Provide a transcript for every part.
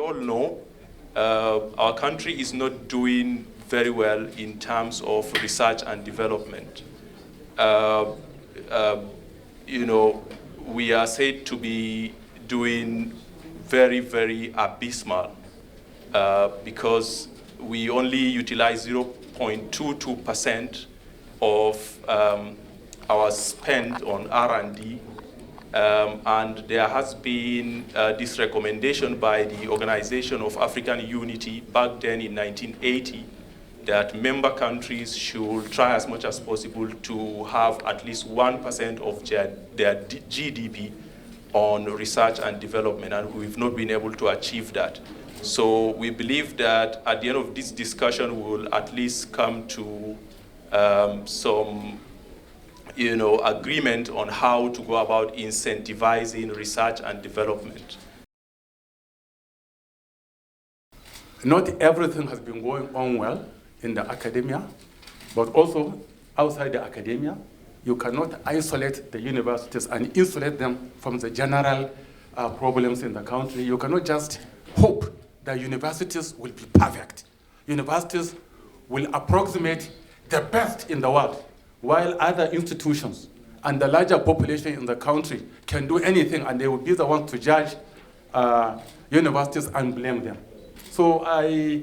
all know, our country is not doing very well in terms of research and development. You know, we are said to be doing very, very abysmal because we only utilize 0.22% of our spend on R&D. And there has been this recommendation by the Organization of African Unity back then in 1980 that member countries should try as much as possible to have at least 1% of their GDP on research and development, and we've not been able to achieve that. So we believe that at the end of this discussion, we will at least come to some agreement on how to go about incentivizing research and development. Not everything has been going on well in the academia, but also outside the academia. You cannot isolate the universities and insulate them from the general problems in the country. You cannot just hope that universities will be perfect. Universities will approximate the best in the world, while other institutions and the larger population in the country can do anything, and they will be the ones to judge universities and blame them. So I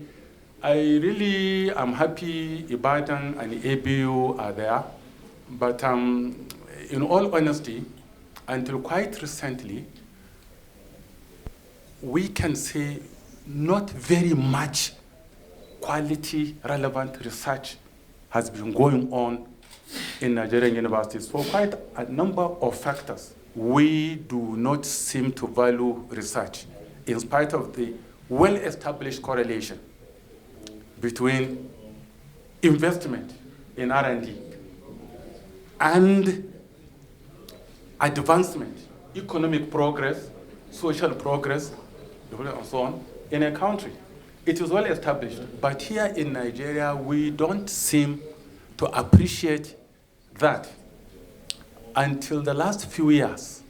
really am happy Ibadan and ABU are there, but in all honesty, until quite recently, we can say not very much quality relevant research has been going on in Nigerian universities for quite a number of factors. We do not seem to value research in spite of the well-established correlation between investment in R&D and advancement, economic progress, social progress, and so on in a country. It is well established, but here in Nigeria, we don't seem to appreciate that until the last few years,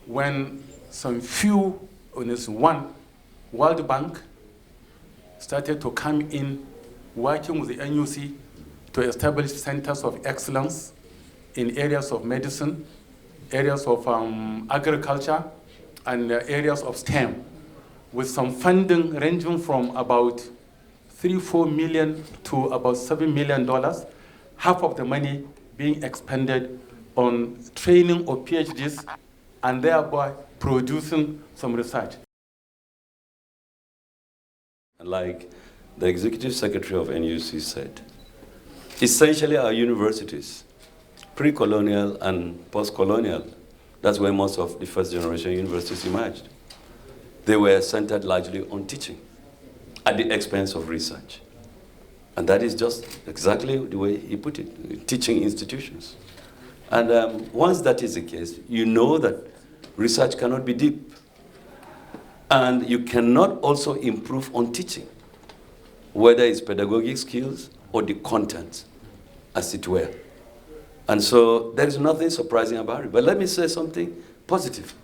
when some few, one World Bank started to come in working with the NUC to establish centers of excellence in areas of medicine, areas of agriculture, and areas of STEM, with some funding ranging from about $3-4 million to about $7 million, half of the money being expended on training of PhDs and thereby producing some research. Like the executive secretary of NUC said, essentially our universities, pre-colonial and post-colonial, that's where most of the first generation universities emerged. They were centered largely on teaching at the expense of research. And that is just exactly the way he put it, teaching institutions. And once that is the case, you know that research cannot be deep. And you cannot also improve on teaching, whether it's pedagogic skills or the content, as it were. And so there is nothing surprising about it. But let me say something positive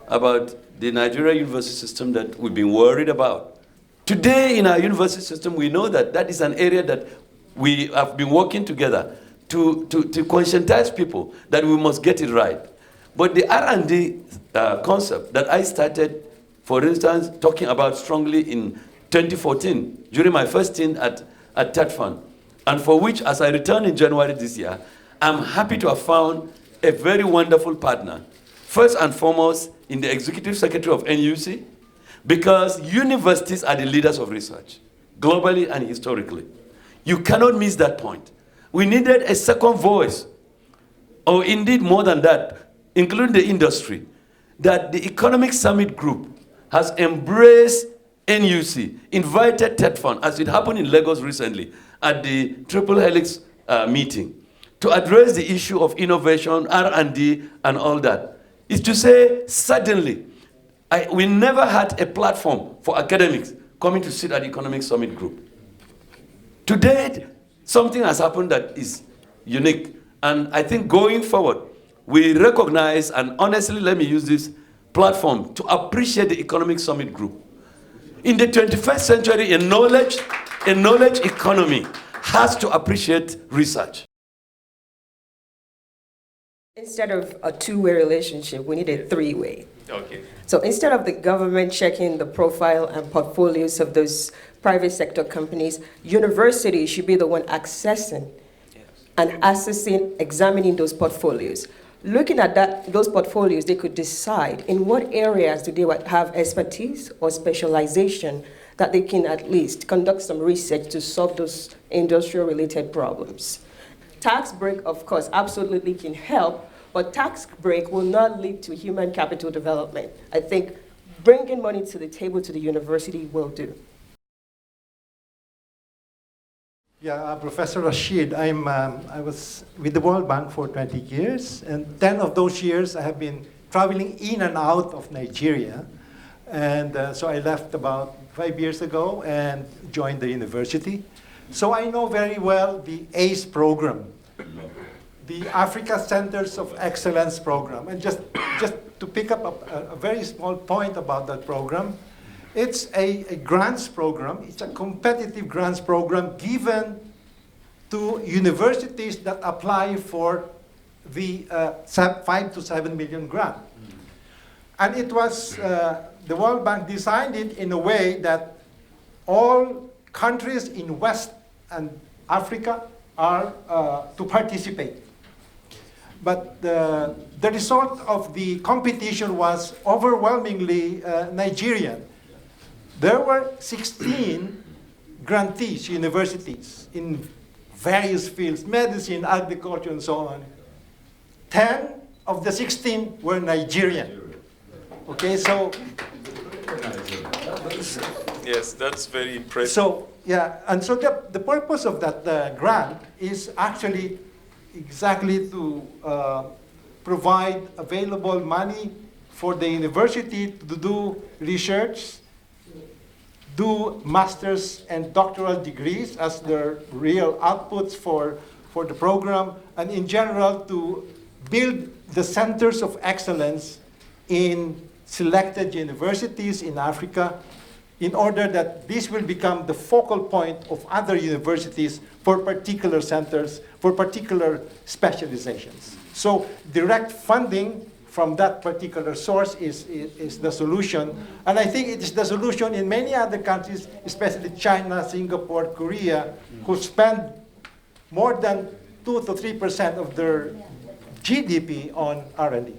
about the Nigerian university system that we've been worried about. Today in our university system, we know that that is an area that we have been working together to conscientize people that we must get it right. But the R&D concept that I started, for instance, talking about strongly in 2014, during my first stint at TETFUND, and for which, as I returned in January this year, I'm happy to have found a very wonderful partner. First and foremost, in the executive secretary of NUC, because universities are the leaders of research, globally and historically. You cannot miss that point. We needed a second voice, or indeed more than that, including the industry, that the Economic Summit Group has embraced NUC, invited TETFUND, as it happened in Lagos recently, at the Triple Helix meeting, to address the issue of innovation, R&D, and all that. Is to say, suddenly, we never had a platform for academics coming to sit at the Economic Summit Group. Today, something has happened that is unique. And I think going forward, we recognize, and honestly, let me use this platform to appreciate the Economic Summit Group. In the 21st century, a knowledge economy has to appreciate research. Instead of a two-way relationship, we need a three-way. Okay. So instead of the government checking the profile and portfolios of those private sector companies, universities should be the one accessing and assessing, examining those portfolios. Looking at those portfolios, they could decide in what areas do they have expertise or specialization that they can at least conduct some research to solve those industrial-related problems. Tax break, of course, absolutely can help, but tax break will not lead to human capital development. I think bringing money to the table to the university will do. Yeah, Professor Rasheed, I was with the World Bank for 20 years, and 10 of those years I have been traveling in and out of Nigeria. And so I left about 5 years ago and joined the university. So I know very well the ACE program, the Africa Centers of Excellence program. And just to pick up a very small point about that program, it's a grants program. It's a competitive grants program given to universities that apply for the 5 to 7 million grant. And it was, the World Bank designed it in a way that all countries in West and Africa are to participate. But the result of the competition was overwhelmingly Nigerian. There were 16 grantees, universities, in various fields, medicine, agriculture, and so on. 10 of the 16 were Nigerian. Okay, so... Yes, that's very impressive. So, yeah, and so the purpose of that grant is actually exactly to provide available money for the university to do research, do master's and doctoral degrees as their real outputs for the program, and in general to build the centers of excellence in selected universities in Africa in order that this will become the focal point of other universities for particular centers, for particular specializations. So direct funding from that particular source is the solution. And I think it is the solution in many other countries, especially China, Singapore, Korea, who spend more than 2 to 3% of their GDP on R&D.